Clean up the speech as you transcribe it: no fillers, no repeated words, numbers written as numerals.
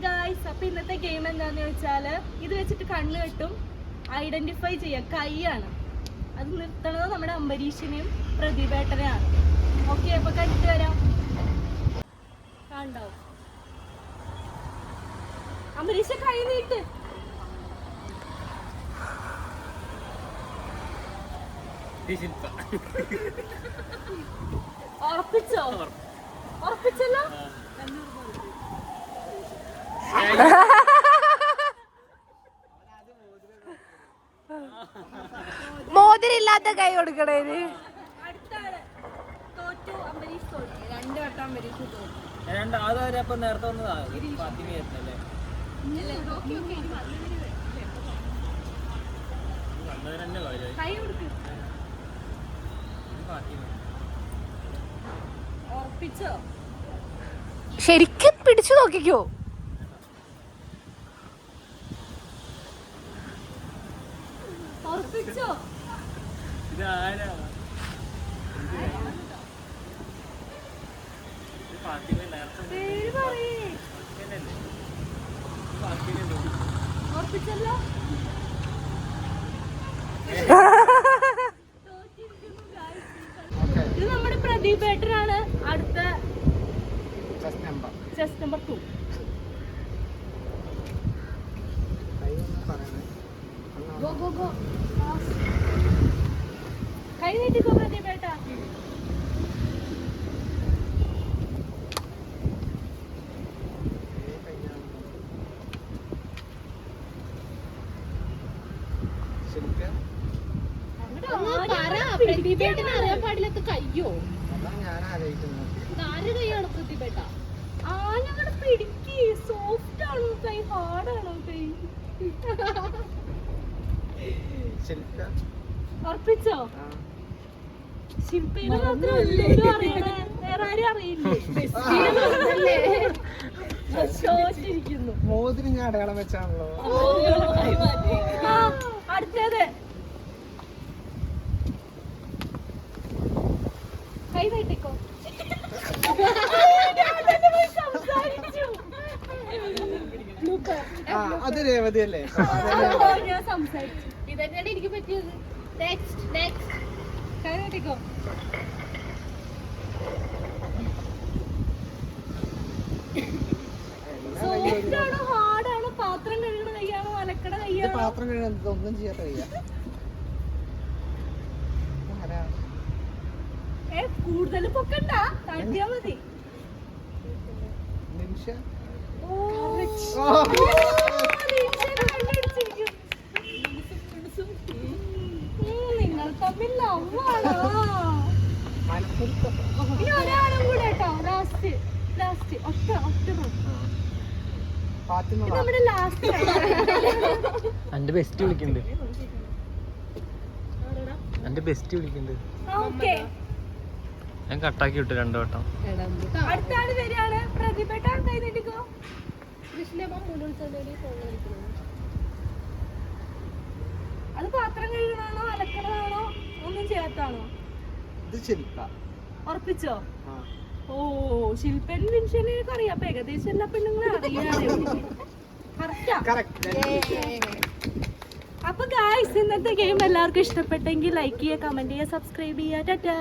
Guys, അപ്പൊ ഇന്നത്തെ game എന്താന്ന് വെച്ചാല് ഇത് വെച്ചിട്ട് കണ്ണ് കെട്ടും ഐഡന്റിഫൈ ചെയ്യാം കൈയാണ്. അത് നിർത്തണത് നമ്മുടെ അംബരീഷിനെയും പ്രതിഭേട്ടനെയാണ്. ഓക്കെ, അപ്പൊ കണ്ടിട്ട് വരാം. കണ്ടാവും അംബരീഷ കൈ നീട്ട്. ഉറപ്പിച്ചോ? ഉറപ്പിച്ചല്ലോ. മോതിരില്ലാത്ത കൈ കൊടുക്കണേന്. അടുത്താള് തോറ്റു. അംബരീഷ് തോറ്റു. 2 വട്ടം അംബരീഷ് തോറ്റു. നേരത്തെ വന്നതാ ഫാത്തിമയല്ലേ? കൈ കൊടുക്ക്. ഉറപ്പിച്ചോ? ശരിക്കും പിടിച്ചു നോക്കിക്കോ. ഉറപ്പിച്ചോ? പേര് പറയേ. ഉറപ്പിച്ചല്ലോ. ഇത് നമ്മുടെ പ്രദീപ് ഏട്ടനാണ്. അടുത്ത ചെസ് നമ്പർ 2. ഗോ. കൈ നീട്ടിക്കോ പ്രദീപ് ഏട്ടാ. അറിയാൻ പാടില്ലാത്ത കയ്യോ? ആര് കൈയാണ് പ്രതിഭേട്ട? ഞങ്ങളുടെ പിടിക്ക്. സോഫ്റ്റ് ആണോ കൈ, ഹാർഡാണോ കൈ? ഉറപ്പിച്ചോ? ശില്പയില് മാത്രം എല്ലാവരും അറിയണേ, വേറെ ആരും അറിയില്ലേ? ചോദിച്ചിരിക്കുന്നു. മോതിരി ഞാൻ അടയാളം വെച്ചാണല്ലോ. അടുത്തത് കൈ നീട്ടിക്കോ. അത് രേവതി അല്ലേ? ഞാൻ സംസാരിച്ചു. ഇതന്നെയാണ് എനിക്ക് പറ്റിയത്. നെക്സ്റ്റ് കൈ നീട്ടിക്കോ. സോഫ്റ്റ് ആണോ ഹാർഡാണോ? പാത്രം കഴുകണ കൈയാണോ അലക്കണ കൈയാണോ? പാത്രം കഴുകുന്നത് ഒന്നും ചെയ്യാത്ത കയ്യാ. കൂടുതൽ പൊക്കണ്ട, തട്ടിയാ മതി. നിമിഷ നിങ്ങൾ തമ്മിൽ ലവാണോ? ഇനി ഒരാളും കൂടെ കേട്ടോ. ലാസ്റ്റ് ഒറ്റ നമ്മുടെ ലാസ്റ്റ്. എന്റെ ബെസ്റ്റ് വിളിക്കുന്നുണ്ട്. ഓക്കെ, ഞാൻ കട്ടാക്കി വിട്ടു 2 വട്ടം. അടുത്ത ആള് വരികയാണ്. പ്രതിഭേട്ട കൈ നീട്ടിക്കോ. അത് പാത്രം കഴുകണാണോ അലക്കണതാണോ ഒന്നും ചെയ്യാത്താണോ? ഉറപ്പിച്ചോ? ഓ, ശില്പൻ പെൻഷനൊക്കെ അറിയാം. അപ്പൊ ഏകദേശം എല്ലാ പെണ്ണുങ്ങളും അറിയാം. അപ്പൊ ഗായ്സ്, ഇന്നത്തെ ഗെയിം എല്ലാവർക്കും ഇഷ്ടപ്പെട്ടെങ്കിൽ ലൈക്ക് ചെയ്യുക, കമന്റ് ചെയ്യുക, സബ്സ്ക്രൈബ് ചെയ്യുക. ടാറ്റാ.